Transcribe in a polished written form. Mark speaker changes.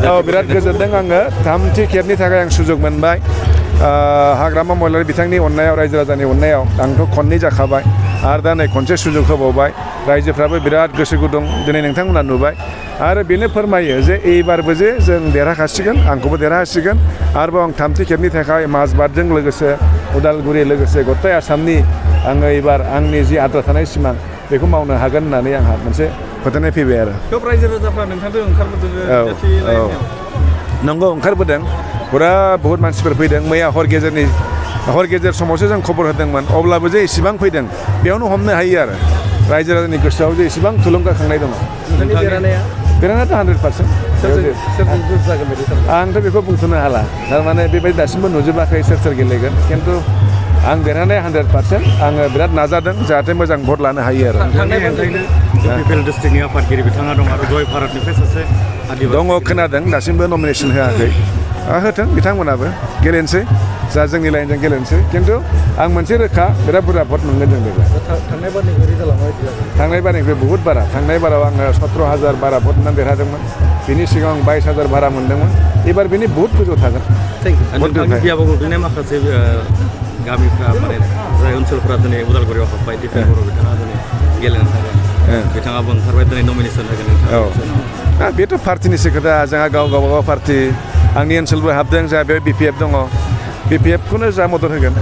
Speaker 1: बिराद गोजोनदों आङो थामथि खेबनि थाखाय आं सुजुग मोनबाय हाग्रामा महिलारि बिथांनि अननायाव रायजो राजानि अननायाव आंथ' खननै जाखाबाय आरो दा नै खनसे सुजुग होबावबाय रायजोफ्राबो बिराद गोसो गुदुं दिनै नोंथांमोना नुबाय आरो बेनो फोरमायो जे एबारबो जे जों देरहाखासिगोन आंखौबो देरहासिगोन आरोबाव आं थामथि खेबनि थाखाय माजबाटजों लोगोसे उदालगुरि लोगोसे गथाय आसामनि आङो एबार आंनि जि आद्रा थानाय सिमां बेखौ मावनो हागोन होननानै आंहा मोनसे फोथायनाय फैबाय आरो
Speaker 2: खोब रायजो राजाफ्रा नोंथांजों ओंखारबोदों
Speaker 1: नंगौ ओंखारबोदों बहुत मानसिफोर फैदों मैया हर गेजेर समावसो जों खबर होदोंमोन अब्लाबो जे इसेबां फैदों बेयावनो हमनो हायो आरो रायजो राजानि गोसोआव जे इसेबां थुलुंगाखांनाय दङ देरहानायाथ' 100% आंथ' बेखौ बुंथ'नो हाला थारमाने बेबायदि दासिमबो नुजोबाखै सोर गेलेगोन खिन्थु आं देरहानाया 100% आङो बिराद नाजादों जाहाथे मोजां भट लानो हायो आरो
Speaker 2: बिपिएल डिस्ट्रिक्टनि आफादगिरि बिथाङा दं आरो जय भारतनिफ्राय सासे
Speaker 1: दङ खोनादों दासिमबो नमिनेसन होआखै होथों बिथांमोनाबो गेलेनोसै जा जोंनि लाइनजों गेलेनोसै खिन्थु आं मोनसे रोखा बिराद बुरजा भट मोनगोन जों देग्लाय थांनाय बारनिफ्राय बहुद बारा थांनाय बाराव आङो 17,000 बारा भट मोननानै देरहादोंमोन बिनि सिगां आं 22,000 बारा मोनदोंमोन एबार बिनि बहुद गोजौ थागोन
Speaker 2: माखासे गामिफ्रा माने जाय ओनसोलफ्रा दिनै उदालगुरियाव हाबबाय दिपेन बर' बिथाङा दिनै गेलेनो थाखाय बिथाङाबो ओंखारबाय दिनै नमिनेसन होगोन
Speaker 1: बेथ' पार्टिनिसो खोथा जोंहा गावबागाव पार्टि आंनि ओनसोलबो हाबदों जोंहा बेयाव BPF दङ BPF खौनो जा मदद होगोन